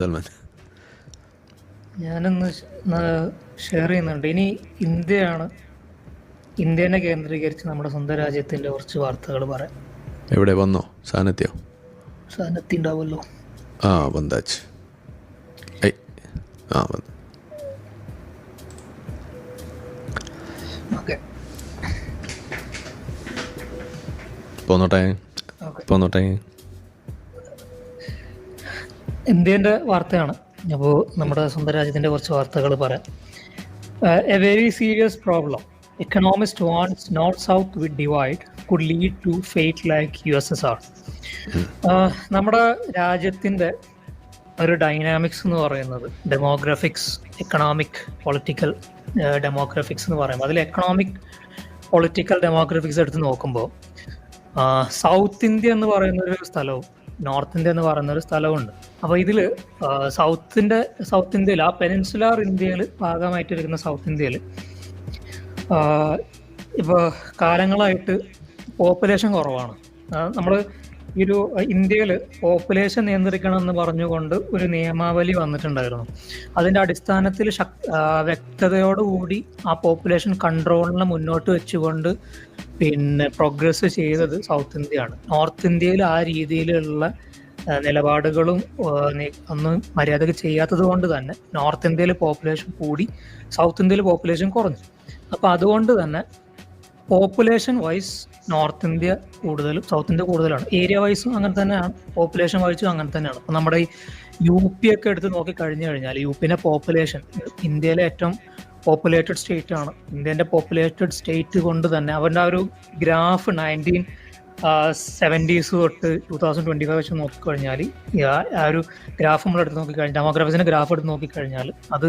സൽമാൻ. ഞാനൊന്ന് ഷെയർ ചെയ്യുന്നുണ്ട്. ഇനി ഇന്ത്യനെ കേന്ദ്രീകരിച്ച് നമ്മുടെ സ്വന്തം രാജ്യത്തിന്റെ കുറച്ച് വാർത്തകൾ പറയാം. എവിടെ വന്നോ? സാധനത്തെയോ? സാധനത്തിണ്ടാവുമല്ലോ. വന്നാച്ച്. വന്നു. ഓക്കെ പോന്നോട്ടെ. ഇന്ത്യന്റെ വാർത്തയാണ്. അപ്പോൾ നമ്മുടെ സ്വന്തം രാജ്യത്തിന്റെ കുറച്ച് വാർത്തകൾ പറയാം. A very serious problem. Economists warns North-South divide could lead to fate like USSR. നമ്മുടെ രാജ്യത്തിന്റെ ഒരു ഡൈനാമിക്സ് എന്ന് പറയുന്നത് ഡെമോഗ്രഫിക്സ്, എക്കണോമിക്, പൊളിറ്റിക്കൽ ഡെമോഗ്രഫിക്സ് എന്ന് പറയുമ്പോൾ അതിൽ എക്കണോമിക്, പൊളിറ്റിക്കൽ ഡെമോഗ്രഫിക്സ് എടുത്ത് നോക്കുമ്പോൾ സൗത്ത് ഇന്ത്യ എന്ന് പറയുന്ന ഒരു സ്ഥലവും നോർത്ത് ഇന്ത്യ എന്ന് പറയുന്ന ഒരു സ്ഥലമുണ്ട്. അപ്പോൾ ഇതിൽ സൗത്ത് ഇന്ത്യയിൽ, ആ പെനിൻസുലാർ ഇന്ത്യയിൽ ഭാഗമായിട്ടിരിക്കുന്ന സൗത്ത് ഇന്ത്യയിൽ ഇപ്പോൾ കാലങ്ങളായിട്ട് പോപ്പുലേഷൻ കുറവാണ്. നമ്മൾ ഈ ഒരു ഇന്ത്യയിൽ പോപ്പുലേഷൻ നിയന്ത്രിക്കണം എന്ന് പറഞ്ഞുകൊണ്ട് ഒരു നിയമാവലി വന്നിട്ടുണ്ടായിരുന്നു. അതിൻ്റെ അടിസ്ഥാനത്തിൽ വ്യക്തതയോടുകൂടി ആ പോപ്പുലേഷൻ കൺട്രോളിനെ മുന്നോട്ട് വെച്ചുകൊണ്ട് പ്രോഗ്രസ് ചെയ്തത് സൗത്ത് ഇന്ത്യയാണ്. നോർത്ത് ഇന്ത്യയിൽ ആ രീതിയിലുള്ള നിലപാടുകളും ഒന്നും മര്യാദക്ക് ചെയ്യാത്തത് കൊണ്ട് തന്നെ നോർത്ത് ഇന്ത്യയിൽ പോപ്പുലേഷൻ കൂടി, സൗത്ത് ഇന്ത്യയിൽ പോപ്പുലേഷൻ കുറഞ്ഞു. അപ്പോൾ അതുകൊണ്ട് തന്നെ പോപ്പുലേഷൻ വൈസ് നോർത്ത് ഇന്ത്യ കൂടുതലും സൗത്ത് ഇന്ത്യ കൂടുതലാണ്. ഏരിയ വൈസും അങ്ങനെ തന്നെയാണ്, പോപ്പുലേഷൻ വൈസും അങ്ങനെ തന്നെയാണ്. അപ്പോൾ നമ്മുടെ ഈ UP ഒക്കെ എടുത്ത് നോക്കി കഴിഞ്ഞു കഴിഞ്ഞാൽ UPന്റെ പോപ്പുലേഷൻ ഇന്ത്യയിലെ ഏറ്റവും പോപ്പുലേറ്റഡ് സ്റ്റേറ്റ് ആണ്. ഇന്ത്യൻ്റെ പോപ്പുലേറ്റഡ് സ്റ്റേറ്റ് കൊണ്ട് തന്നെ അവരുടെ ആ ഒരു ഗ്രാഫ് 1970s തൊട്ട് 2025 വെച്ച് നോക്കിക്കഴിഞ്ഞാൽ ആ ഒരു ഗ്രാഫ് നമ്മൾ എടുത്ത് നോക്കിക്കഴിഞ്ഞാൽ, ഡെമോഗ്രാഫിസിന്റെ ഗ്രാഫ് എടുത്ത് നോക്കിക്കഴിഞ്ഞാൽ അത്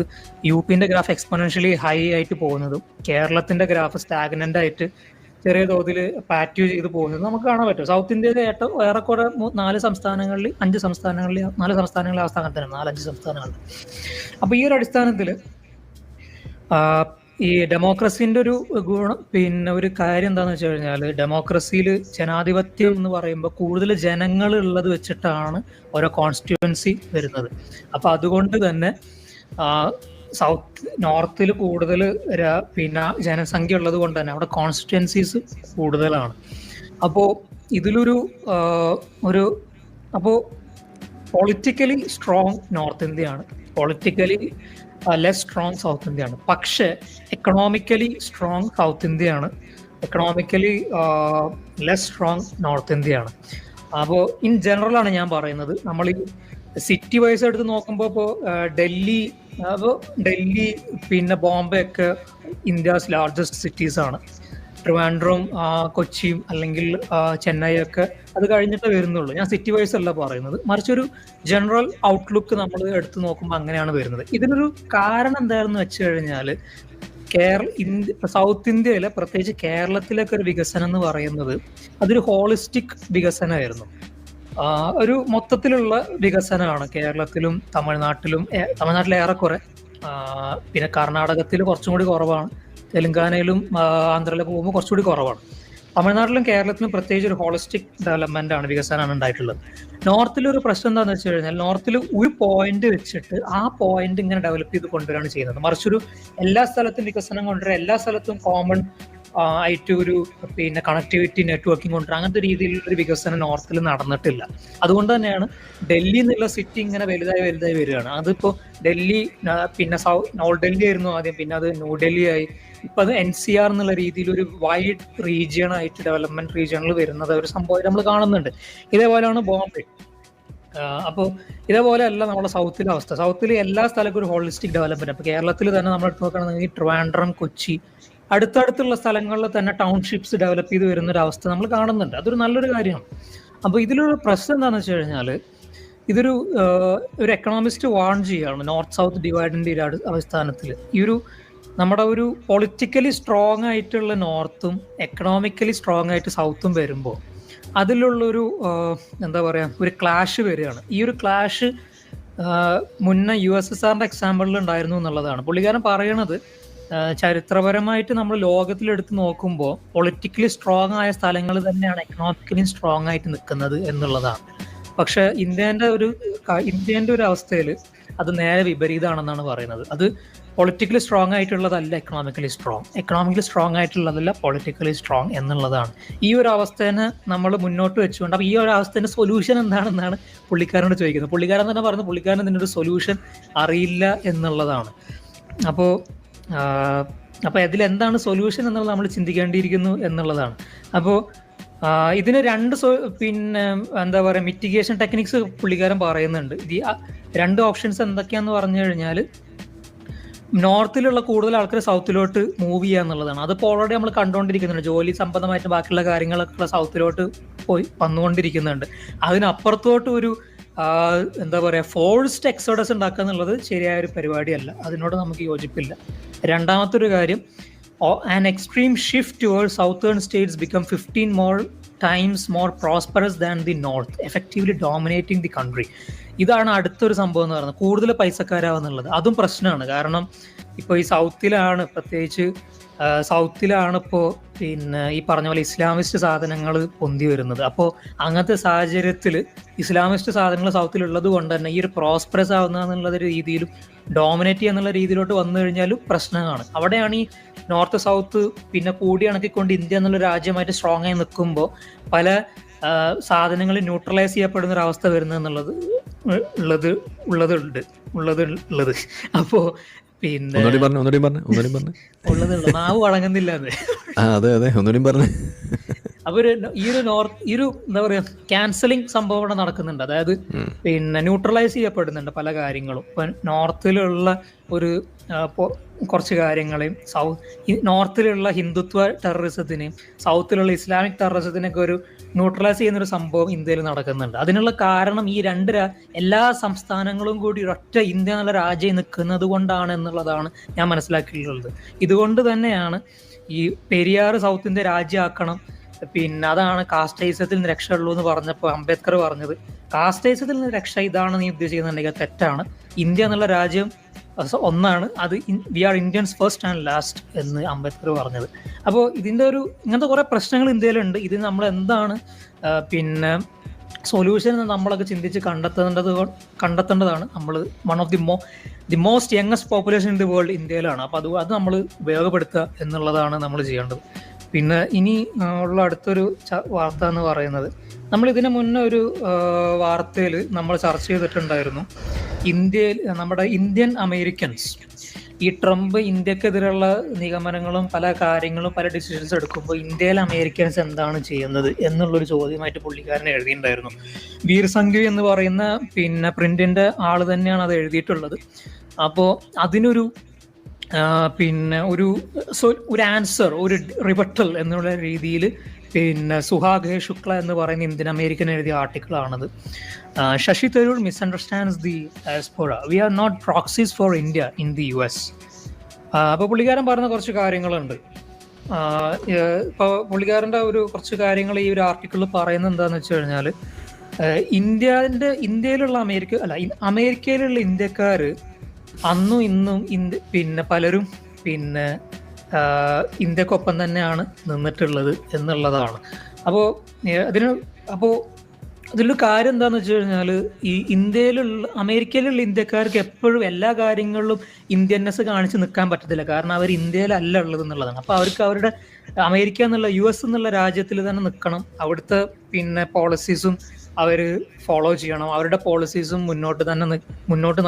UPന്റെ ഗ്രാഫ് എക്സ്പോണൻഷ്യലി ഹൈ ആയിട്ട് പോകുന്നതും കേരളത്തിന്റെ ഗ്രാഫ് സ്റ്റാഗ്നന്റ് ആയിട്ട് ചെറിയ തോതിൽ പാറ്റ്യൂ ചെയ്ത് പോകുന്നത് നമുക്ക് കാണാൻ പറ്റും. സൗത്ത് ഇന്ത്യയിലെ ഏറ്റവും ഏറെക്കുറെ 4 സംസ്ഥാനങ്ങളിൽ 5 സംസ്ഥാനങ്ങളിൽ 4 സംസ്ഥാനങ്ങളിലെ അവസ്ഥ അങ്ങനെ തന്നെ, 4-5 സംസ്ഥാനങ്ങളിൽ. അപ്പോൾ ഈ ഒരു അടിസ്ഥാനത്തിൽ ഈ ഡെമോക്രസിന്റെ ഒരു ഗുണം, ഒരു കാര്യം എന്താണെന്ന് വെച്ച് കഴിഞ്ഞാൽ, ഡെമോക്രസിയിൽ ജനാധിപത്യം എന്ന് പറയുമ്പോൾ കൂടുതൽ ജനങ്ങൾ ഉള്ളത് വെച്ചിട്ടാണ് ഓരോ കോൺസ്റ്റിറ്റ്യുവൻസി വരുന്നത്. അപ്പോൾ അതുകൊണ്ട് തന്നെ നോർത്തിൽ കൂടുതൽ ജനസംഖ്യ ഉള്ളത് കൊണ്ട് തന്നെ അവിടെ കോൺസ്റ്റിറ്റ്യുവൻസീസ് കൂടുതലാണ്. അപ്പോൾ ഇതിലൊരു പൊളിറ്റിക്കലി സ്ട്രോങ് നോർത്ത് ഇന്ത്യയാണ്, പൊളിറ്റിക്കലി ലെസ് സ്ട്രോങ് സൗത്ത് ഇന്ത്യയാണ്. പക്ഷേ എക്കണോമിക്കലി സ്ട്രോങ് സൗത്ത് ഇന്ത്യയാണ്, എക്കണോമിക്കലി ലെസ് സ്ട്രോങ് നോർത്ത് ഇന്ത്യയാണ്. അപ്പോൾ ഇൻ ജനറലാണ് ഞാൻ പറയുന്നത്. നമ്മൾ ഈ സിറ്റി വൈസ് എടുത്ത് നോക്കുമ്പോൾ ഇപ്പോൾ ഡൽഹി ബോംബെ ഒക്കെ ഇന്ത്യസ് ലാർജസ്റ്റ് സിറ്റീസ് ആണ്. ട്രിവാൻഡ്രം, കൊച്ചിയും അല്ലെങ്കിൽ ചെന്നൈ ഒക്കെ അത് കഴിഞ്ഞിട്ട് വരുന്നുള്ളൂ. ഞാൻ സിറ്റി വൈസ് അല്ല പറയുന്നത്, മറിച്ച് ഒരു ജനറൽ ഔട്ട്ലുക്ക് നമ്മൾ എടുത്ത് നോക്കുമ്പോൾ അങ്ങനെയാണ് വരുന്നത്. ഇതിനൊരു കാരണം എന്താണെന്ന് വെച്ച് കഴിഞ്ഞാൽ, സൗത്ത് ഇന്ത്യയിലെ പ്രത്യേകിച്ച് കേരളത്തിലൊക്കെ ഒരു വികസനം എന്ന് പറയുന്നത് അതൊരു ഹോളിസ്റ്റിക് വികസനമായിരുന്നു. ഒരു മൊത്തത്തിലുള്ള വികസനമാണ്. കേരളത്തിലും തമിഴ്നാട്ടിലും ഏറെക്കുറെ, പിന്നെ കർണാടകത്തിൽ കുറച്ചും കൂടി കുറവാണ്, തെലങ്കാനയിലും ആന്ധ്രയിലൊക്കെ പോകുമ്പോൾ കുറച്ചുകൂടി കുറവാണ്. തമിഴ്നാട്ടിലും കേരളത്തിലും പ്രത്യേകിച്ച് ഒരു ഹോളിസ്റ്റിക് ഡെവലപ്മെന്റ് ആണ്, വികസനമാണ് ഉണ്ടായിട്ടുള്ളത്. നോർത്തിലൊരു പ്രശ്നം എന്താണെന്ന് വെച്ച് കഴിഞ്ഞാൽ, നോർത്തിൽ ഒരു പോയിന്റ് വെച്ചിട്ട് ആ പോയിന്റ് ഇങ്ങനെ ഡെവലപ്പ് ചെയ്ത് കൊണ്ടുവരാണ് ചെയ്യുന്നത്. മറിച്ചൊരു എല്ലാ സ്ഥലത്തും വികസനം കൊണ്ടുവരാൻ, എല്ലാ സ്ഥലത്തും കോമൺ ആയിട്ട് ഒരു കണക്ടിവിറ്റി, നെറ്റ്വർക്കിംഗ് കൊണ്ടുവരാൻ, അങ്ങനത്തെ രീതിയിലുള്ള ഒരു വികസനം നോർത്തിൽ നടന്നിട്ടില്ല. അതുകൊണ്ട് തന്നെയാണ് ഡൽഹി എന്നുള്ള സിറ്റി ഇങ്ങനെ വലുതായി വരികയാണ്. അതിപ്പോൾ ഡൽഹി ഓൾഡ് ഡൽഹി ആയിരുന്നു ആദ്യം, പിന്നെ അത് ന്യൂഡൽഹി ആയി, ഇപ്പൊ അത് NCR എന്നുള്ള രീതിയിൽ ഒരു വൈഡ് റീജിയൺ ആയിട്ട് ഡെവലപ്മെന്റ് റീജിയണിൽ വരുന്നത് ഒരു സംഭവം നമ്മൾ കാണുന്നുണ്ട്. ഇതേപോലെയാണ് ബോംബെ. അപ്പോൾ ഇതേപോലെ അല്ല നമ്മുടെ സൗത്തിലെ അവസ്ഥ. സൗത്തിൽ എല്ലാ സ്ഥലത്തും ഒരു ഹോളിസ്റ്റിക് ഡെവലപ്മെന്റ്. അപ്പോൾ കേരളത്തിൽ തന്നെ നമ്മൾ എടുത്ത് നോക്കുകയാണെങ്കിൽ ട്രിവാൻഡ്രം, കൊച്ചി, അടുത്തടുത്തുള്ള സ്ഥലങ്ങളിൽ തന്നെ ടൗൺഷിപ്സ് ഡെവലപ്പ് ചെയ്ത് വരുന്ന ഒരു അവസ്ഥ നമ്മൾ കാണുന്നുണ്ട്. അതൊരു നല്ലൊരു കാര്യമാണ്. അപ്പോൾ ഇതിലൊരു പ്രശ്നം എന്താണെന്ന് വെച്ച് കഴിഞ്ഞാൽ, ഇതൊരു എക്കണോമിസ്റ്റ് വാൺ ചെയ്യുകയാണ് നോർത്ത് സൗത്ത് ഡിവൈഡിന്റെ അടിസ്ഥാനത്തിൽ. നമ്മുടെ ഒരു പൊളിറ്റിക്കലി സ്ട്രോങ് ആയിട്ടുള്ള നോർത്തും എക്കണോമിക്കലി സ്ട്രോങ് ആയിട്ട് സൗത്തും വരുമ്പോൾ അതിലുള്ളൊരു ഒരു ക്ലാഷ് വരികയാണ്. ഈ ഒരു ക്ലാഷ് മുന്നേ USSRന്റെ എക്സാമ്പിളിൽ ഉണ്ടായിരുന്നു എന്നുള്ളതാണ് പുള്ളിക്കാരൻ പറയണത്. ചരിത്രപരമായിട്ട് നമ്മൾ ലോകത്തിലെടുത്ത് നോക്കുമ്പോൾ പൊളിറ്റിക്കലി സ്ട്രോങ് ആയ സ്ഥലങ്ങൾ തന്നെയാണ് എക്കണോമിക്കലി സ്ട്രോങ് ആയിട്ട് നിൽക്കുന്നത് എന്നുള്ളതാണ്. പക്ഷെ ഇന്ത്യന്റെ ഒരു അവസ്ഥയിൽ അത് നേരെ വിപരീതമാണെന്നാണ് പറയുന്നത്. അത് പൊളിറ്റിക്കലി സ്ട്രോങ് ആയിട്ടുള്ളതല്ല എക്കണോമിക്കലി സ്ട്രോങ് ആയിട്ടുള്ളതല്ല പൊളിറ്റിക്കലി സ്ട്രോങ് എന്നുള്ളതാണ്. ഈ ഒരു അവസ്ഥേനെ നമ്മൾ മുന്നോട്ട് വെച്ചുകൊണ്ട്, അപ്പോൾ ഈ ഒരു അവസ്ഥേൻ്റെ സൊല്യൂഷൻ എന്താണെന്നാണ് പുള്ളിക്കാരനോട് ചോദിക്കുന്നത്. പുള്ളിക്കാരൻ തന്നെ പറയുന്നത് പുള്ളിക്കാരൻ ഇതിനൊരു സൊല്യൂഷൻ അറിയില്ല എന്നുള്ളതാണ്. അപ്പോൾ ഇതിലെന്താണ് സൊല്യൂഷൻ എന്നുള്ളത് നമ്മൾ ചിന്തിക്കേണ്ടിയിരിക്കുന്നു എന്നുള്ളതാണ്. അപ്പോൾ ഇതിന് എന്താ പറയുക, മിറ്റിഗേഷൻ ടെക്നിക്സ് പുള്ളിക്കാരൻ പറയുന്നുണ്ട്. രണ്ട് ഓപ്ഷൻസ് എന്തൊക്കെയാന്ന് പറഞ്ഞു കഴിഞ്ഞാൽ, നോർത്തിലുള്ള കൂടുതൽ ആൾക്കാർ സൗത്തിലോട്ട് മൂവ് ചെയ്യുക എന്നുള്ളതാണ്. അതിപ്പോൾ ഓൾറെഡി നമ്മൾ കണ്ടുകൊണ്ടിരിക്കുന്നുണ്ട്. ജോലി സംബന്ധമായിട്ട് ബാക്കിയുള്ള കാര്യങ്ങളൊക്കെ സൗത്തിലോട്ട് പോയി വന്നുകൊണ്ടിരിക്കുന്നുണ്ട്. അതിനപ്പുറത്തോട്ട് ഒരു എന്താ പറയുക, ഫോഴ്സ്ഡ് എക്സോഡസ് ഉണ്ടാക്കുക എന്നുള്ളത് ശരിയായ ഒരു പരിപാടിയല്ല. അതിനോട് നമുക്ക് യോജിപ്പില്ല. രണ്ടാമത്തെ ഒരു കാര്യം, an extreme shift towards southern states become 15 more times more prosperous than the north, effectively dominating the country. ഇതാണ് അടുത്തൊരു സംഭവം എന്ന് പറയുന്നത്, കൂടുതൽ പൈസക്കാരാവുന്നുള്ളത്. അതും പ്രശ്നമാണ്. കാരണം ഇപ്പോൾ ഈ സൗത്തിലാണ് ഇപ്പോൾ ഈ പറഞ്ഞ പോലെ ഇസ്ലാമിസ്റ്റ് സാധനങ്ങൾ പൊന്തി വരുന്നത്. അപ്പോൾ അങ്ങനത്തെ സാഹചര്യത്തിൽ ഇസ്ലാമിസ്റ്റ് സാധനങ്ങൾ സൗത്തിലുള്ളത് കൊണ്ട് തന്നെ ഈ ഒരു പ്രോസ്പെറസ് ആവുന്ന എന്നുള്ള രീതിയിലും ഡോമിനേറ്റ് ചെയ്യുന്നുള്ള രീതിയിലോട്ട് വന്നു കഴിഞ്ഞാലും പ്രശ്നമാണ്. അവിടെയാണ് ഈ നോർത്ത് സൗത്ത് പിന്നെ കൂടി കണക്കിക്കൊണ്ട് ഇന്ത്യ എന്നുള്ള രാജ്യമായിട്ട് സ്ട്രോങ് ആയി നിൽക്കുമ്പോൾ പല സാധനങ്ങൾ ന്യൂട്രലൈസ് ചെയ്യപ്പെടുന്ന ഒരു അവസ്ഥ വരുന്നത് ഉള്ളത്. അപ്പോൾ പിന്നെ ഉള്ളത് നാവ് വഴങ്ങുന്നില്ല. അപ്പൊ ഈ ഒരു എന്താ പറയാ, ക്യാൻസലിങ് സംഭവം ഇവിടെ നടക്കുന്നുണ്ട്. അതായത് പിന്നെ ന്യൂട്രലൈസ് ചെയ്യപ്പെടുന്നുണ്ട് പല കാര്യങ്ങളും. ഇപ്പൊ നോർത്തിലുള്ള ഒരു കുറച്ച് കാര്യങ്ങളെയും നോർത്തിലുള്ള ഹിന്ദുത്വ ടെററിസത്തിനെയും സൗത്തിലുള്ള ഇസ്ലാമിക് ടെററിസത്തിനൊക്കെ ഒരു ന്യൂട്രലൈസ് ചെയ്യുന്ന ഒരു സംഭവം ഇന്ത്യയിൽ നടക്കുന്നുണ്ട്. അതിനുള്ള കാരണം ഈ എല്ലാ സംസ്ഥാനങ്ങളും കൂടി ഒരൊറ്റ ഇന്ത്യ എന്നുള്ള രാജ്യം നിൽക്കുന്നത് കൊണ്ടാണ് എന്നുള്ളതാണ് ഞാൻ മനസ്സിലാക്കിയിട്ടുള്ളത്. ഇതുകൊണ്ട് തന്നെയാണ് ഈ പെരിയാർ സൗത്ത് ഇന്ത്യ രാജ്യമാക്കണം, പിന്നെ അതാണ് കാസ്റ്റൈസത്തിൽ നിന്ന് രക്ഷയുള്ളൂ എന്ന് പറഞ്ഞപ്പോൾ അംബേദ്കർ പറഞ്ഞത്, കാസ്റ്റൈസത്തിൽ നിന്ന് രക്ഷ ഇതാണ് നീ ഉദ്ദേശിക്കുന്നുണ്ടെങ്കിൽ തെറ്റാണ്. ഇന്ത്യ എന്നുള്ള രാജ്യം ഒന്നാണ്, അത് we are Indians first and last എന്ന് അംബേദ്കർ പറഞ്ഞത്. അപ്പോൾ ഇങ്ങനത്തെ കുറേ പ്രശ്നങ്ങൾ ഇന്ത്യയിലുണ്ട്. ഇത് നമ്മൾ എന്താണ് പിന്നെ സൊല്യൂഷൻ എന്ന് നമ്മളൊക്കെ ചിന്തിച്ച് കണ്ടെത്തേണ്ടതാണ്. നമ്മൾ one of the most youngest population in the world ഇന്ത്യയിലാണ്. അപ്പോൾ അത് നമ്മൾ ഉപയോഗപ്പെടുത്തുക എന്നുള്ളതാണ് നമ്മൾ ചെയ്യേണ്ടത്. പിന്നെ ഇനി ഉള്ള അടുത്തൊരു വാർത്ത എന്ന് പറയുന്നത്, നമ്മൾ ഇതിനു മുന്നേ ഒരു വാർത്തയിൽ നമ്മൾ ചർച്ച ചെയ്തിട്ടുണ്ടായിരുന്നു. നമ്മുടെ ഇന്ത്യൻ അമേരിക്കൻസ്, ഈ ട്രംപ് ഇന്ത്യക്കെതിരെയുള്ള നിഗമനങ്ങളും പല കാര്യങ്ങളും പല ഡിസിഷൻസ് എടുക്കുമ്പോൾ ഇന്ത്യയിലെ അമേരിക്കൻസ് എന്താണ് ചെയ്യുന്നത് എന്നുള്ളൊരു ചോദ്യമായിട്ട് പുള്ളിക്കാരൻ എഴുതിയിട്ടുണ്ടായിരുന്നു. വീർ സംഘവി എന്ന് പറയുന്ന പിന്നെ പ്രിന്റിന്റെ ആള് തന്നെയാണ് അത് എഴുതിയിട്ടുള്ളത്. അപ്പോൾ അതിനൊരു പിന്നെ ഒരു ആൻസർ, ഒരു റിബട്ടൽ എന്നുള്ള രീതിയിൽ പിന്നെ സുഹാഗ് ശുക്ല എന്ന് പറയുന്ന ഇന്ത്യൻ അമേരിക്കൻ എഴുതിയ ആർട്ടിക്കിളാണത്. Shashi Tharoor misunderstands the diaspora, we are not proxies for India in the US. അപ്പോൾ പുള്ളിക്കാരൻ പറഞ്ഞ കുറച്ച് കാര്യങ്ങളുണ്ട്. ഇപ്പോൾ പുള്ളിക്കാരൻ്റെ കുറച്ച് കാര്യങ്ങൾ ഈ ഒരു ആർട്ടിക്കിളിൽ പറയുന്നത് എന്താണെന്ന് വെച്ച് കഴിഞ്ഞാൽ, ഇന്ത്യയിലുള്ള അമേരിക്കയിലുള്ള ഇന്ത്യക്കാർ അന്നും ഇന്നും പിന്നെ പലരും പിന്നെ ഇന്ത്യക്കൊപ്പം തന്നെയാണ് നിന്നിട്ടുള്ളത് എന്നുള്ളതാണ്. അപ്പോൾ അതിലൊരു കാര്യം എന്താണെന്ന് വെച്ച് കഴിഞ്ഞാൽ, ഈ അമേരിക്കയിലുള്ള ഇന്ത്യക്കാർക്ക് എപ്പോഴും എല്ലാ കാര്യങ്ങളിലും ഇന്ത്യൻനെസ് കാണിച്ച് നിൽക്കാൻ പറ്റത്തില്ല. കാരണം അവർ ഇന്ത്യയിലല്ല ഉള്ളത് എന്നുള്ളതാണ്. അപ്പോൾ അവർക്ക് അവരുടെ അമേരിക്ക എന്നുള്ള US എന്നുള്ള രാജ്യത്തിൽ തന്നെ നിൽക്കണം. അവിടുത്തെ പിന്നെ പോളിസീസും അവർ ഫോളോ ചെയ്യണം. അവരുടെ പോളിസീസും മുന്നോട്ട്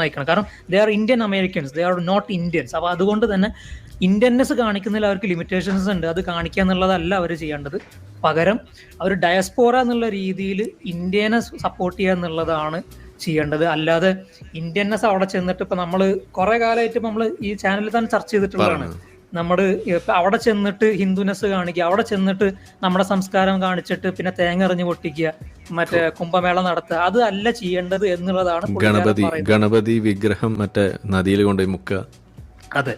നയിക്കണം. കാരണം they are Indian Americans, they are not Indians. അപ്പോൾ അതുകൊണ്ട് തന്നെ ഇന്ത്യൻനെസ് കാണിക്കുന്നതിൽ അവർക്ക് ലിമിറ്റേഷൻസ് ഉണ്ട്. അത് കാണിക്കുക എന്നുള്ളതല്ല അവർ ചെയ്യേണ്ടത്. പകരം അവർ ഡയസ്പോറ എന്നുള്ള രീതിയിൽ ഇന്ത്യനെ സപ്പോർട്ട് ചെയ്യുക എന്നുള്ളതാണ് ചെയ്യേണ്ടത്. അല്ലാതെ ഇന്ത്യൻനെസ് അവിടെ ചെന്നിട്ട് ഇപ്പം നമ്മൾ കുറേ കാലമായിട്ട് നമ്മൾ ഈ ചാനലിൽ തന്നെ ചർച്ച ചെയ്തിട്ടുള്ളതാണ്. അവിടെ ചെന്നിട്ട് ഹിന്ദുനെസ് കാണിക്കുക, അവിടെ ചെന്നിട്ട് നമ്മുടെ സംസ്കാരം കാണിച്ചിട്ട് പിന്നെ തേങ്ങ എറിഞ്ഞ് പൊട്ടിക്കുക, മറ്റേ കുംഭമേള നടത്തുക, അത് അല്ല ചെയ്യേണ്ടത് എന്നുള്ളതാണ് ഗണപതി വിഗ്രഹം മറ്റേ നദിയിൽ കൊണ്ടുപോയി മുക്കുക. അതെ.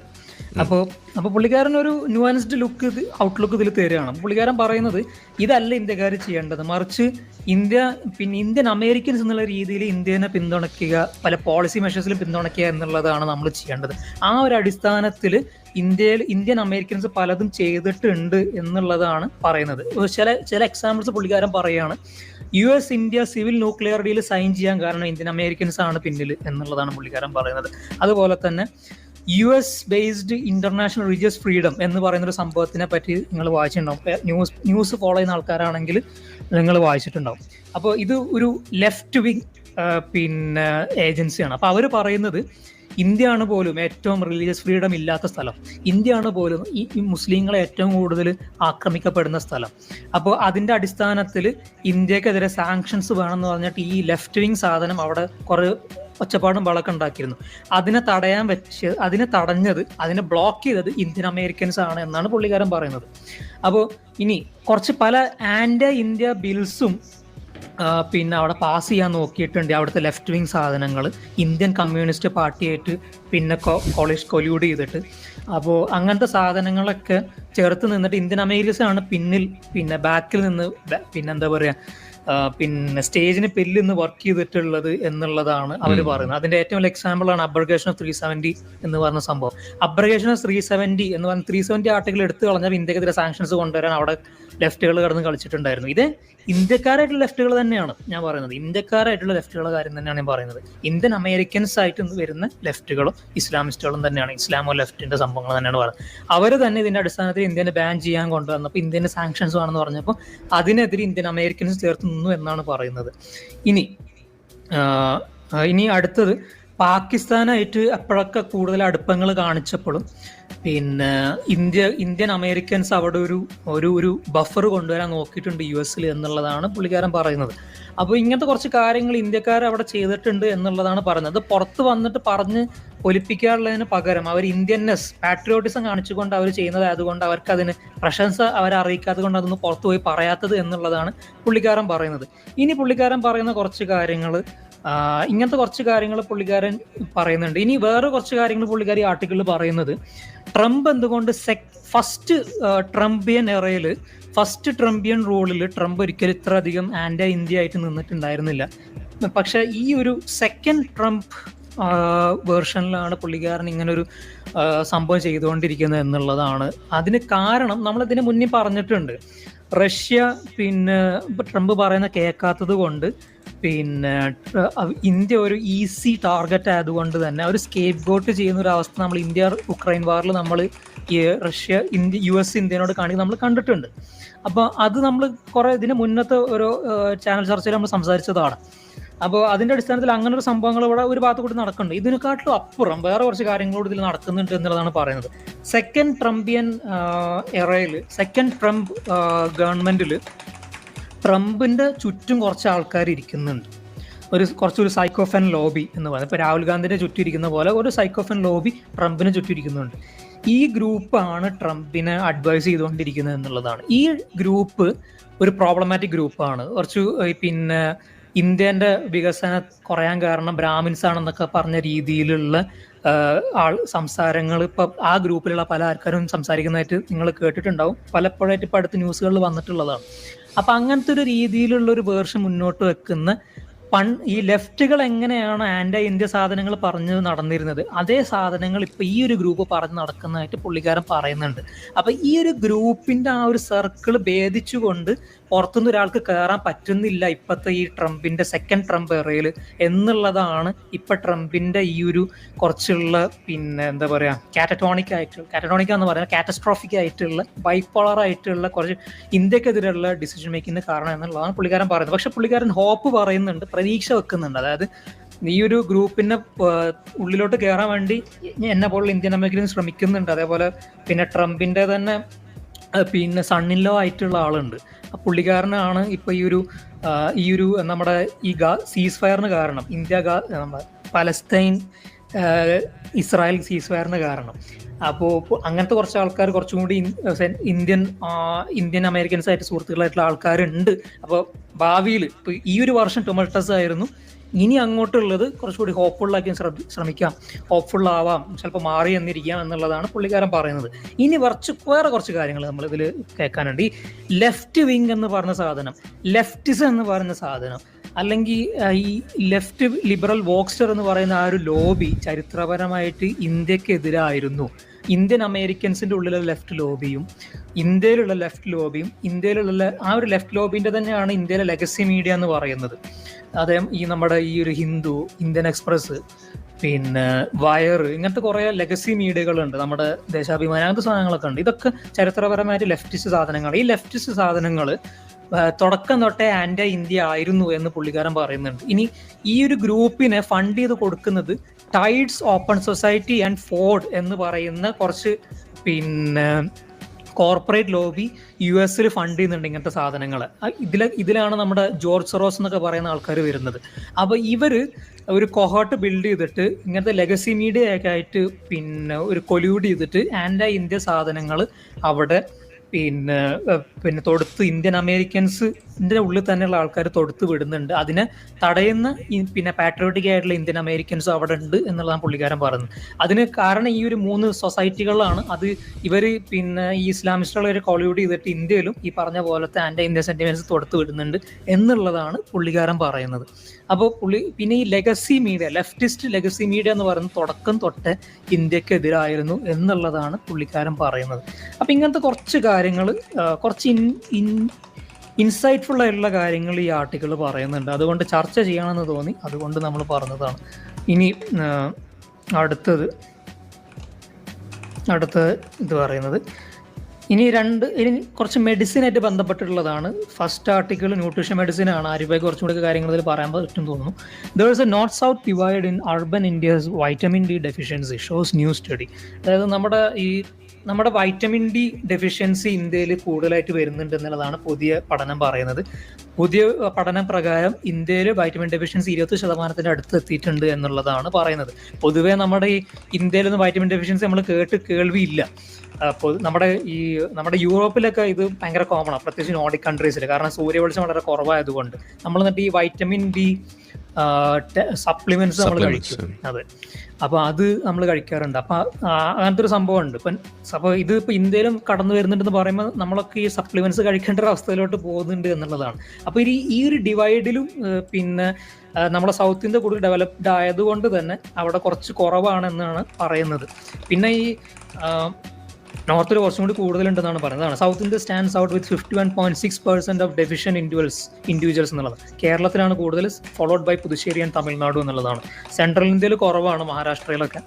അപ്പോൾ പുള്ളിക്കാരൻ ഒരു ന്യൂവാൻസ്ഡ് ലുക്ക് ഔട്ട്ലുക്ക് ഇതിൽ തരികയാണ്. പുള്ളിക്കാരൻ പറയുന്നത് ഇതല്ല ഇന്ത്യക്കാർ ചെയ്യേണ്ടത്, മറിച്ച് ഇന്ത്യൻ അമേരിക്കൻസ് എന്നുള്ള രീതിയിൽ ഇന്ത്യനെ പിന്തുണയ്ക്കുക, പല പോളിസി മെഷേഴ്സിലും പിന്തുണയ്ക്കുക എന്നുള്ളതാണ് നമ്മൾ ചെയ്യേണ്ടത്. ആ ഒരു അടിസ്ഥാനത്തിൽ ഇന്ത്യൻ അമേരിക്കൻസ് പലതും ചെയ്തിട്ടുണ്ട് എന്നുള്ളതാണ് പറയുന്നത്. ചില എക്സാമ്പിൾസ് പുള്ളിക്കാരൻ പറയുകയാണ്. US India civil nuclear deal sign ചെയ്യാൻ കാരണം ഇന്ത്യൻ അമേരിക്കൻസ് ആണ് പിന്നിൽ എന്നുള്ളതാണ് പുള്ളിക്കാരൻ പറയുന്നത്. അതുപോലെ തന്നെ US based international religious freedom എന്ന് പറയുന്ന ഒരു സംഭവത്തിനെ പറ്റി നിങ്ങൾ വായിച്ചിട്ടുണ്ടാവും. ന്യൂസ് ഫോളോ ചെയ്യുന്ന ആൾക്കാരാണെങ്കിൽ നിങ്ങൾ വായിച്ചിട്ടുണ്ടാവും. അപ്പോൾ ഇത് ഒരു ലെഫ്റ്റ് വിങ് ഏജൻസിയാണ്. അപ്പോൾ അവർ പറയുന്നത് ഇന്ത്യയാണ് പോലും ഏറ്റവും റിലീജിയസ് ഫ്രീഡം ഇല്ലാത്ത സ്ഥലം, ഇന്ത്യയാണ് പോലും ഈ മുസ്ലിങ്ങളെ ഏറ്റവും കൂടുതൽ ആക്രമിക്കപ്പെടുന്ന സ്ഥലം. അപ്പോൾ അതിൻ്റെ അടിസ്ഥാനത്തിൽ ഇന്ത്യക്കെതിരെ സാങ്ഷൻസ് വേണമെന്ന് പറഞ്ഞിട്ട് ഈ ലെഫ്റ്റ് വിങ് സാധനം അവിടെ കുറേ ഒച്ചപ്പാടും ബഹളമൊക്കെ ഉണ്ടാക്കിയിരുന്നു. അതിനെ തടഞ്ഞത്, അതിനെ ബ്ലോക്ക് ചെയ്തത് ഇന്ത്യൻ അമേരിക്കൻസ് ആണ് എന്നാണ് പുള്ളിക്കാരൻ പറയുന്നത്. അപ്പോൾ ഇനി കുറച്ച് പല ആന്റി ഇന്ത്യ ബിൽസും അവിടെ പാസ് ചെയ്യാൻ നോക്കിയിട്ടുണ്ട് അവിടുത്തെ ലെഫ്റ്റ് വിങ് സാധനങ്ങൾ, ഇന്ത്യൻ കമ്മ്യൂണിസ്റ്റ് പാർട്ടിയായിട്ട് കൊല്യൂഡ് ചെയ്തിട്ട്. അപ്പോൾ അങ്ങനത്തെ സാധനങ്ങളൊക്കെ ചേർത്ത് നിന്നിട്ട് ഇന്ത്യൻ അമേരിക്കൻസ് ആണ് ബാക്കിൽ നിന്ന് എന്താ പറയുക സ്റ്റേജിന് പെല്ലിന്ന് വർക്ക് ചെയ്തിട്ടുള്ളത് എന്നുള്ളതാണ് അവർ പറയുന്നത്. അതിന്റെ ഏറ്റവും വലിയ എക്സാമ്പിൾ ആണ് അബ്രഗേഷൻ ഓഫ് 370 എന്ന് പറഞ്ഞ സംഭവം. അബ്രഗേഷൻ ഓഫ് 370 എന്ന് പറഞ്ഞ 370 ആർട്ടിക്കിൾ എടുത്തു കളഞ്ഞാൽ ഇന്ത്യക്കെതിരെ സാങ്ഷൻസ് കൊണ്ടുവരാൻ അവിടെ ലെഫ്റ്റുകൾ കടന്ന് കളിച്ചിട്ടുണ്ടായിരുന്നു. ഇത് ഇന്ത്യക്കാരായിട്ടുള്ള ലെഫ്റ്റുകൾ തന്നെയാണ് ഞാൻ പറയുന്നത്. ഇന്ത്യക്കാരായിട്ടുള്ള ലെഫ്റ്റുകളുടെ കാര്യം തന്നെയാണ് ഞാൻ പറയുന്നത്. ഇന്ത്യൻ അമേരിക്കൻസ് ആയിട്ട് വരുന്ന ലെഫ്റ്റുകളും ഇസ്ലാമിസ്റ്റുകളും തന്നെയാണ്, ഇസ്ലാമോ ലെഫ്റ്റിന്റെ സംഭവങ്ങൾ തന്നെയാണ് പറയുന്നത്. അവർ തന്നെ ഇതിന്റെ അടിസ്ഥാനത്തിൽ ഇന്ത്യനെ ബാൻ ചെയ്യാൻ കൊണ്ടുവന്നപ്പോൾ ഇന്ത്യന് സാങ്ഷൻസ് ആണെന്ന് പറഞ്ഞപ്പോൾ അതിനെതിരെ ഇന്ത്യൻ അമേരിക്കൻസ് ചേർത്ത് നിന്നു എന്നാണ് പറയുന്നത്. ഇനി അടുത്തത് പാകിസ്ഥാനായിട്ട് അപ്പോഴൊക്കെ കൂടുതൽ അടുപ്പങ്ങൾ കാണിച്ചപ്പോഴും ഇന്ത്യൻ അമേരിക്കൻസ് അവിടെ ഒരു ബഫർ കൊണ്ടുവരാൻ നോക്കിയിട്ടുണ്ട് US എന്നുള്ളതാണ് പുള്ളിക്കാരൻ പറയുന്നത്. അപ്പോൾ ഇങ്ങനത്തെ കുറച്ച് കാര്യങ്ങൾ ഇന്ത്യക്കാർ അവിടെ ചെയ്തിട്ടുണ്ട് എന്നുള്ളതാണ് പറയുന്നത്. പുറത്ത് വന്നിട്ട് പറഞ്ഞ് ഒലിപ്പിക്കാനുള്ളതിന് പകരം അവർ ഇന്ത്യൻനെസ്, പാട്രിയോട്ടിസം കാണിച്ചുകൊണ്ട് അവർ ചെയ്യുന്നത് ആയതുകൊണ്ട് അവർക്ക് അതിന് പ്രശംസ അവരെ അറിയിക്കാത്തത് കൊണ്ട് അതൊന്നും പുറത്തു പോയി പറയാത്തത് എന്നുള്ളതാണ് പുള്ളിക്കാരൻ പറയുന്നത്. ഇനി പുള്ളിക്കാരൻ പറയുന്ന കുറച്ച് കാര്യങ്ങൾ, ഇങ്ങനത്തെ കുറച്ച് കാര്യങ്ങൾ പുള്ളിക്കാരൻ പറയുന്നുണ്ട്. ഇനി വേറെ കുറച്ച് കാര്യങ്ങൾ പുള്ളിക്കാരി ആർട്ടിക്കിളിൽ പറയുന്നത്, ട്രംപ് എന്തുകൊണ്ട് ഫസ്റ്റ് ട്രംപിയൻ റൂളിൽ ട്രംപ് ഒരിക്കലും ഇത്ര അധികം ആന്റി ഇന്ത്യ ആയിട്ട് നിന്നിട്ടുണ്ടായിരുന്നില്ല. പക്ഷെ ഈ ഒരു സെക്കൻഡ് ട്രംപ് വേർഷനിലാണ് പുള്ളിക്കാരൻ ഇങ്ങനൊരു സംഭവം ചെയ്തുകൊണ്ടിരിക്കുന്നത് എന്നുള്ളതാണ്. അതിന് കാരണം നമ്മളിതിന് മുന്നേ പറഞ്ഞിട്ടുണ്ട്. റഷ്യ ട്രംപ് പറയുന്ന കേൾക്കാത്തത് കൊണ്ട് ഇന്ത്യ ഒരു ഈസി ടാർഗറ്റ് ആയതുകൊണ്ട് തന്നെ ഒരു സ്കേപ്പ് ഗോട്ട് ചെയ്യുന്ന ഒരു അവസ്ഥ നമ്മൾ ഉക്രൈൻ വാറിൽ നമ്മൾ US ഇന്ത്യനോട് കാണിക്കുന്നത് നമ്മൾ കണ്ടിട്ടുണ്ട്. അപ്പോൾ അത് നമ്മൾ ഇതിന് മുന്നത്തെ ഒരു ചാനൽ ചർച്ചയിൽ നമ്മൾ സംസാരിച്ചതാണ്. അപ്പോൾ അതിന്റെ അടിസ്ഥാനത്തിൽ അങ്ങനെ ഒരു സംഭവങ്ങൾ ഇവിടെ ഒരു ഭാഗത്ത് കൂടി നടക്കുന്നുണ്ട്. ഇതിനെക്കാട്ടിലും അപ്പുറം വേറെ കുറച്ച് കാര്യങ്ങളോട് ഇതിൽ നടക്കുന്നുണ്ട് എന്നുള്ളതാണ് പറയുന്നത്. സെക്കൻഡ് ട്രംപിയൻ എറയിൽ, സെക്കൻഡ് ട്രംപ് ഗവൺമെന്റിൽ ട്രംപിന്റെ ചുറ്റും കുറച്ച് ആൾക്കാർ ഇരിക്കുന്നുണ്ട്. കുറച്ചൊരു സൈക്കോഫൻ ലോബി എന്ന് പറയുന്നത്. ഇപ്പോൾ രാഹുൽ ഗാന്ധിന്റെ ചുറ്റും ഇരിക്കുന്ന പോലെ ഒരു സൈക്കോഫൻ ലോബി ട്രംപിന് ചുറ്റും ഇരിക്കുന്നുണ്ട്. ഈ ഗ്രൂപ്പാണ് ട്രംപിനെ അഡ്വൈസ് ചെയ്തുകൊണ്ടിരിക്കുന്നത് എന്നുള്ളതാണ്. ഈ ഗ്രൂപ്പ് ഒരു പ്രോബ്ലമാറ്റിക് ഗ്രൂപ്പാണ്. കുറച്ച് ഇന്ത്യൻ്റെ വികസനം കുറയാൻ കാരണം ബ്രാഹ്മിൻസ് ആണെന്നൊക്കെ പറഞ്ഞ രീതിയിലുള്ള സംസാരങ്ങൾ ഇപ്പം ആ ഗ്രൂപ്പിലുള്ള പല ആൾക്കാരും സംസാരിക്കുന്നതായിട്ട് നിങ്ങൾ കേട്ടിട്ടുണ്ടാവും. പലപ്പോഴായിട്ട് ഇപ്പം അടുത്ത ന്യൂസുകളിൽ വന്നിട്ടുള്ളതാണ്. അപ്പം അങ്ങനത്തെ ഒരു രീതിയിലുള്ള ഒരു വേർഷൻ മുന്നോട്ട് വെക്കുന്ന ഈ ലെഫ്റ്റുകൾ എങ്ങനെയാണ് ആന്റി ഇന്ത്യ സാധനങ്ങൾ പറഞ്ഞ് നടന്നിരുന്നത്, അതേ സാധനങ്ങൾ ഇപ്പം ഈ ഒരു ഗ്രൂപ്പ് പറഞ്ഞ് നടക്കുന്നതായിട്ട് പുള്ളിക്കാരൻ പറയുന്നുണ്ട്. അപ്പം ഈ ഒരു ഗ്രൂപ്പിൻ്റെ ആ ഒരു സർക്കിൾ ഭേദിച്ചുകൊണ്ട് പുറത്തുനിന്ന് ഒരാൾക്ക് കയറാൻ പറ്റുന്നില്ല ഇപ്പോഴത്തെ ഈ ട്രംപിൻ്റെ സെക്കൻഡ് ട്രംപ് എറയിൽ എന്നുള്ളതാണ് ഇപ്പം ട്രംപിൻ്റെ ഈ ഒരു കുറച്ചുള്ള എന്താ പറയുക കാറ്ററ്റോണിക് എന്ന് പറയുന്നത് കാറ്റസ്ട്രോഫിക് ആയിട്ടുള്ള ബൈപ്പോളർ ആയിട്ടുള്ള കുറച്ച് ഇന്ത്യക്കെതിരെയുള്ള ഡിസിഷൻ മേക്കിങ്ങിന് കാരണം എന്നുള്ളതാണ് പുള്ളിക്കാരൻ പറയുന്നത്. പക്ഷെ പുള്ളിക്കാരൻ ഹോപ്പ് പറയുന്നുണ്ട്, പ്രതീക്ഷ വെക്കുന്നുണ്ട്. അതായത് ഈ ഒരു ഗ്രൂപ്പിന്റെ ഉള്ളിലോട്ട് കയറാൻ വേണ്ടി എന്നെ പോലുള്ള ഇന്ത്യൻ അമേരിക്കൻ ശ്രമിക്കുന്നുണ്ട്. അതേപോലെ ട്രംപിന്റെ തന്നെ സണ്ണിലോ ആയിട്ടുള്ള ആളുണ്ട്. പുള്ളിക്കാരനാണ് ഇപ്പൊ ഈ ഒരു നമ്മുടെ ഈ സീസ് ഫയറിന് കാരണം, പലസ്തീൻ ഇസ്രായേൽ സീസ് ഫയറിന് കാരണം. അപ്പോൾ അങ്ങനത്തെ കുറച്ച് ആൾക്കാർ കുറച്ചും കൂടി ഇന്ത്യൻ അമേരിക്കൻസ് ആയിട്ട് സുഹൃത്തുക്കളായിട്ടുള്ള ആൾക്കാരുണ്ട്. അപ്പോൾ ഭാവിയിൽ ഇപ്പോൾ ഈ ഒരു വർഷം ടൊമൾട്ടസ് ആയിരുന്നു, ഇനി അങ്ങോട്ടുള്ളത് കുറച്ചുകൂടി ഹോപ്പ്ഫുള്ളാക്കി ശ്രമിക്കാം, ഹോപ്പ്ഫുൾ ആവാം, ചിലപ്പോൾ മാറി എന്നിരിക്കാം എന്നുള്ളതാണ് പുള്ളിക്കാരൻ പറയുന്നത്. ഇനി വേറെ കുറച്ച് കാര്യങ്ങൾ നമ്മൾ ഇതിൽ കേൾക്കാനുണ്ട്. ഈ ലെഫ്റ്റ് വിങ് എന്ന് പറഞ്ഞ സാധനം, ലെഫ്റ്റിസം എന്ന് പറയുന്ന സാധനം, അല്ലെങ്കിൽ ഈ ലെഫ്റ്റ് ലിബറൽ വോക്സ്റ്റർ എന്ന് പറയുന്ന ആ ഒരു ലോബി ചരിത്രപരമായിട്ട് ഇന്ത്യക്കെതിരായിരുന്നു. ഇന്ത്യൻ അമേരിക്കൻസിന്റെ ഉള്ളിലുള്ള ലെഫ്റ്റ് ലോബിയും ഇന്ത്യയിലുള്ള ലെഫ്റ്റ് ലോബിയും ഇന്ത്യയിലുള്ള ആ ഒരു ലെഫ്റ്റ് ലോബിന്റെ തന്നെയാണ് ഇന്ത്യയിലെ ലെഗസി മീഡിയ എന്ന് പറയുന്നത്. അതേ ഈ നമ്മുടെ ഈ ഒരു ഹിന്ദു, ഇന്ത്യൻ എക്സ്പ്രസ്, പിന്നെ വയർ, ഇങ്ങനത്തെ കുറേ ലെഗസി മീഡിയകളുണ്ട്, നമ്മുടെ ദേശാഭിമാനം, അങ്ങനത്തെ സാധനങ്ങളൊക്കെ ഉണ്ട്. ഇതൊക്കെ ചരിത്രപരമായിട്ട് ലെഫ്റ്റിസ്റ്റ് സാധനങ്ങൾ. ഈ ലെഫ്റ്റിസ്റ്റ് സാധനങ്ങൾ തുടക്കം തൊട്ടേ ആന്റി ഇന്ത്യ ആയിരുന്നു എന്ന് പുള്ളിക്കാരൻ പറയുന്നുണ്ട്. ഇനി ഈ ഒരു ഗ്രൂപ്പിനെ ഫണ്ട് ചെയ്ത് കൊടുക്കുന്നത് tides open society and Ford എന്ന് പറയുന്ന കുറച്ച് പിന്നെ കോർപ്പറേറ്റ് ലോബി US ഫണ്ട് ചെയ്യുന്നുണ്ട് ഇങ്ങനത്തെ സാധനങ്ങൾ. ഇതിലാണ് നമ്മുടെ ജോർജ് സൊറോസ് എന്നൊക്കെ പറയുന്ന ആൾക്കാർ വരുന്നത്. അപ്പോൾ ഇവർ ഒരു കൊഹോട്ട് ബിൽഡ് ചെയ്തിട്ട് ഇങ്ങനത്തെ ലെഗസി മീഡിയ ഒക്കെ ആയിട്ട് പിന്നെ ഒരു കൊല്യൂഡ് ചെയ്തിട്ട് ആന്റി ഇന്ത്യ സാധനങ്ങൾ അവിടെ പിന്നെ തൊടുത്ത് ഇന്ത്യൻ അമേരിക്കൻസിന്റെ ഉള്ളിൽ തന്നെയുള്ള ആൾക്കാർ തൊടുത്ത് വിടുന്നുണ്ട്. അതിനെ തടയുന്ന പിന്നെ പാട്രിയോട്ടിക് ആയിട്ടുള്ള ഇന്ത്യൻ അമേരിക്കൻസ് അവിടെ ഉണ്ട് എന്നുള്ളതാണ് പുള്ളിക്കാരൻ പറയുന്നത്. അതിന് കാരണം ഈ ഒരു 3 സൊസൈറ്റികളാണ്. അത് ഇവർ പിന്നെ ഈ ഇസ്ലാമിസ്റ്റുകളെ കോളിയൂഡ് ചെയ്തിട്ട് ഇന്ത്യയിലും ഈ പറഞ്ഞ പോലത്തെ ആന്റി ഇന്ത്യ സെന്റിമെന്റ്സ് തൊടുത്ത് വിടുന്നുണ്ട് എന്നുള്ളതാണ് പുള്ളിക്കാരൻ പറയുന്നത്. അപ്പോൾ പിന്നെ ഈ legacy media, leftist legacy media എന്ന് പറയുന്നത് തുടക്കം തൊട്ട് ഇന്ത്യക്കെതിരായിരുന്നു എന്നുള്ളതാണ് പുള്ളിക്കാരൻ പറയുന്നത്. അപ്പം ഇങ്ങനത്തെ കുറച്ച് കാര്യങ്ങൾ, കുറച്ച് ഇൻസൈറ്റ്ഫുൾ ആയിട്ടുള്ള കാര്യങ്ങൾ ഈ ആർട്ടിക്കിൾ പറയുന്നുണ്ട്. അതുകൊണ്ട് ചർച്ച ചെയ്യണമെന്ന് തോന്നി, അതുകൊണ്ട് നമ്മൾ പറഞ്ഞതാണ്. ഇനി അടുത്തത് ഇത് പറയുന്നത് ഇനി കുറച്ച് മെഡിസിനായിട്ട് ബന്ധപ്പെട്ടിട്ടുള്ളതാണ്. ഫസ്റ്റ് ആർട്ടിക്കിൾ ന്യൂട്രീഷൻ മെഡിസിൻ ആണ്. ആരിഫായി കുറച്ചും കൂടി കാര്യങ്ങൾ ഇതിൽ പറയാൻ പറ്റും തോന്നുന്നു. There is A north south divide in urban India's vitamin D deficiency shows new study. അതായത് നമ്മുടെ വൈറ്റമിൻ ഡി ഡെഫിഷ്യൻസി ഇന്ത്യയിൽ കൂടുതലായിട്ട് വരുന്നുണ്ട് എന്നുള്ളതാണ് പുതിയ പഠനം പറയുന്നത്. പുതിയ പഠനം പ്രകാരം ഇന്ത്യയിൽ വൈറ്റമിൻ ഡെഫിഷ്യൻസി 20% അടുത്ത് എത്തിയിട്ടുണ്ട് എന്നുള്ളതാണ് പറയുന്നത്. പൊതുവേ നമ്മുടെ ഈ ഇന്ത്യയിൽ നിന്ന് വൈറ്റമിൻ ഡെഫിഷ്യൻസി നമ്മൾ കേൾവിയില്ല. നമ്മുടെ യൂറോപ്പിലൊക്കെ ഇത് ഭയങ്കര കോമൺ ആണ്, പ്രത്യേകിച്ച് നോർഡിക് കൺട്രീസിൽ. കാരണം സൂര്യവെളിച്ചം വളരെ കുറവായതുകൊണ്ട് നമ്മൾ എന്നിട്ട് ഈ വൈറ്റമിൻ ഡി സപ്ലിമെന്റ്സ് നമ്മൾ കഴിക്കും. അതെ, അപ്പൊ അത് നമ്മൾ കഴിക്കാറുണ്ട്. അപ്പൊ അങ്ങനത്തെ ഒരു സംഭവം ഉണ്ട്. അപ്പൊ ഇത് ഇപ്പൊ ഇന്ത്യയിലും കടന്നു വരുന്നുണ്ടെന്ന് പറയുമ്പോൾ നമ്മളൊക്കെ ഈ സപ്ലിമെന്റ്സ് കഴിക്കേണ്ട ഒരു അവസ്ഥയിലോട്ട് പോകുന്നുണ്ട് എന്നുള്ളതാണ്. അപ്പൊ ഈ ഒരു ഡിവൈഡിലും പിന്നെ നമ്മുടെ സൗത്ത് ഇന്ത്യ കൂടുതൽ ഡെവലപ്ഡ് ആയതുകൊണ്ട് തന്നെ അവിടെ കുറച്ച് കുറവാണെന്നാണ് പറയുന്നത്. പിന്നെ ഈ നോർത്തിൽ കുറച്ചും കൂടി കൂടുതലുണ്ടെന്നാണ് പറയുന്നത്. South India stands out with 51.6% of deficient individuals എന്നുള്ളത്. കേരളത്തിലാണ് കൂടുതൽ, followed by Puducherry and Tamil Nadu എന്നുള്ളതാണ്. സെൻട്രൽ ഇന്ത്യയിൽ കുറവാണ്, മഹാരാഷ്ട്രയിലൊക്കെ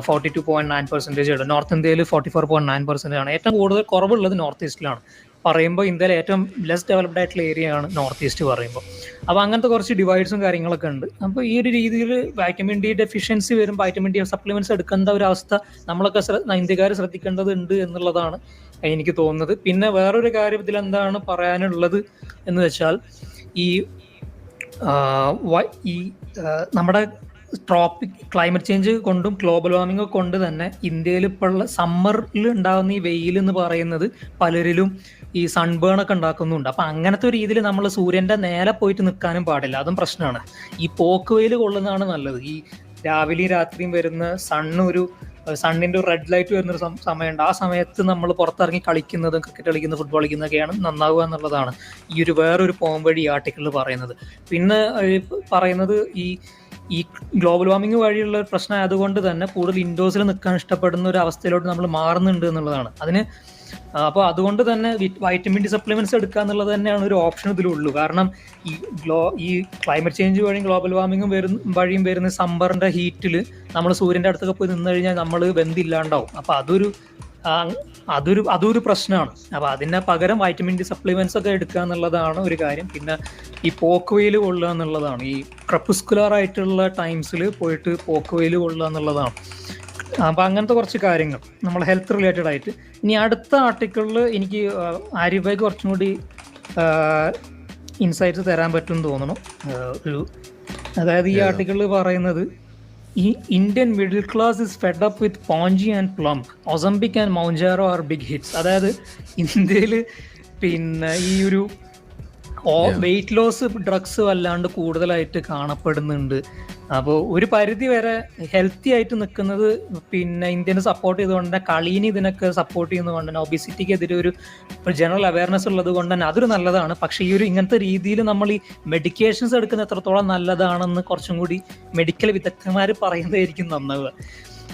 42.9% ഉണ്ട്. നോർത്ത് ഇന്ത്യയിൽ 44.9% ആണ്. ഏറ്റവും കൂടുതൽ കുറവുള്ളത് നോർത്ത് ഈസ്റ്റിലാണ്. പറയുമ്പോൾ ഇന്ത്യയിലെ ഏറ്റവും ലെസ് ഡെവലപ്ഡ് ആയിട്ടുള്ള ഏരിയ ആണ് നോർത്ത് ഈസ്റ്റ് പറയുമ്പോൾ. അപ്പോൾ അങ്ങനത്തെ കുറച്ച് ഡിവൈഡ്സും കാര്യങ്ങളൊക്കെ ഉണ്ട്. അപ്പോൾ ഈ ഒരു രീതിയിൽ വൈറ്റമിൻ ഡി ഡെഫിഷ്യൻസി വരും, വൈറ്റമിൻ ഡി സപ്ലിമെന്റ്സ് എടുക്കേണ്ട ഒരു അവസ്ഥ നമ്മളൊക്കെ ഇന്ത്യക്കാർ ശ്രദ്ധിക്കേണ്ടതുണ്ട് എന്നുള്ളതാണ് എനിക്ക് തോന്നുന്നത്. പിന്നെ വേറൊരു കാര്യം ഇതിൽ എന്താണ് പറയാനുള്ളത് എന്ന് വെച്ചാൽ നമ്മുടെ ട്രോപ്പിക് ക്ലൈമറ്റ് ചേഞ്ച് കൊണ്ടും ഗ്ലോബൽ വാർമിംഗ് കൊണ്ട് തന്നെ ഇന്ത്യയിൽ ഇപ്പോൾ ഉള്ള സമ്മറിൽ ഉണ്ടാകുന്ന ഈ വെയിൽ എന്ന് പറയുന്നത് പലരിലും ഈ സൺബേൺ ഒക്കെ ഉണ്ടാക്കുന്നുണ്ട്. അപ്പം അങ്ങനത്തെ ഒരു രീതിയിൽ നമ്മൾ സൂര്യൻ്റെ നേരെ പോയിട്ട് നിൽക്കാനും പാടില്ല, അതും പ്രശ്നമാണ്. ഈ പോക്ക് വെയിൽ കൊള്ളുന്നതാണ് നല്ലത്. ഈ രാവിലെയും രാത്രിയും വരുന്ന സണ്ണിൻ്റെ ഒരു റെഡ് ലൈറ്റ് വരുന്നൊരു സമയമുണ്ട്. ആ സമയത്ത് നമ്മൾ പുറത്തിറങ്ങി കളിക്കുന്നതും ക്രിക്കറ്റ് കളിക്കുന്നതും ഫുട്ബോൾ കളിക്കുന്നതൊക്കെയാണ് നന്നാവുക എന്നുള്ളതാണ് ഈ വേറൊരു പോംവഴി ആർട്ടിക്കിളിൽ പറയുന്നത്. പിന്നെ പറയുന്നത് ഈ ഗ്ലോബൽ വാർമിംഗ് വഴിയുള്ള പ്രശ്നം ആയതുകൊണ്ട് തന്നെ കൂടുതൽ ഇൻഡോഴ്സിൽ നിൽക്കാൻ ഇഷ്ടപ്പെടുന്ന ഒരു അവസ്ഥയിലോട്ട് നമ്മൾ മാറുന്നുണ്ട് എന്നുള്ളതാണ്. അപ്പോൾ അതുകൊണ്ട് തന്നെ വൈറ്റമിൻ ഡി സപ്ലിമെന്റ്സ് എടുക്കുക എന്നുള്ളത് തന്നെയാണ് ഒരു ഓപ്ഷൻ ഇതിലുള്ളൂ. കാരണം ഈ ക്ലൈമറ്റ് ചേഞ്ച് വഴിയും ഗ്ലോബൽ വാർമിംഗും വഴിയും വരുന്ന സമ്മറിന്റെ ഹീറ്റിൽ നമ്മൾ സൂര്യന്റെ അടുത്തൊക്കെ പോയി നിന്ന് കഴിഞ്ഞാൽ നമ്മൾ ബന്ധില്ലാണ്ടാവും. അപ്പോൾ അതൊരു പ്രശ്നമാണ്. അപ്പോൾ അതിന് പകരം വൈറ്റമിൻ ഡി സപ്ലിമെന്റ്സ് ഒക്കെ എടുക്കുക എന്നുള്ളതാണ് ഒരു കാര്യം. പിന്നെ ഈ പോക്ക് വെയിൽ കൊള്ളുക എന്നുള്ളതാണ്. ഈ ക്രപ്പുസ്കുലർ ആയിട്ടുള്ള ടൈംസിൽ പോയിട്ട് പോക്ക് വെയിൽ കൊള്ളുക എന്നുള്ളതാണ്. അപ്പം അങ്ങനത്തെ കുറച്ച് കാര്യങ്ങൾ നമ്മൾ ഹെൽത്ത് റിലേറ്റഡ് ആയിട്ട്. ഇനി അടുത്ത ആർട്ടിക്കിളിൽ എനിക്ക് ആരിഫായിക്ക് കുറച്ചും കൂടി ഇൻസൈറ്റ്സ് തരാൻ പറ്റുമെന്ന് തോന്നണം. അതായത് ഈ ആർട്ടിക്കിളിൽ പറയുന്നത് ഈ Indian middle class is fed up with Ponzi and plum, Ozempic and Mounjaro are big hits. അതായത് ഇന്ത്യയിൽ പിന്നെ ഈ ഒരു വെയിറ്റ് ലോസ് ഡ്രഗ്സ് വല്ലാണ്ട് കൂടുതലായിട്ട് കാണപ്പെടുന്നുണ്ട്. അപ്പോൾ ഒരു പരിധി വരെ ഹെൽത്തി ആയിട്ട് നിൽക്കുന്നത് പിന്നെ ഇന്ത്യനെ സപ്പോർട്ട് ചെയ്തുകൊണ്ട് തന്നെ, കളീനെ ഇതിനൊക്കെ സപ്പോർട്ട് ചെയ്യുന്നതുകൊണ്ട് തന്നെ, ഒബിസിറ്റിക്കെതിരെ ഒരു ജനറൽ അവയർനെസ് ഉള്ളത് കൊണ്ട് തന്നെ അതൊരു നല്ലതാണ്. പക്ഷേ ഈ ഒരു ഇങ്ങനത്തെ രീതിയിൽ നമ്മൾ ഈ മെഡിക്കേഷൻസ് എടുക്കുന്ന എത്രത്തോളം നല്ലതാണെന്ന് കുറച്ചും കൂടി മെഡിക്കൽ വിദഗ്ധന്മാർ പറയുന്നതായിരിക്കും നന്നാവുക.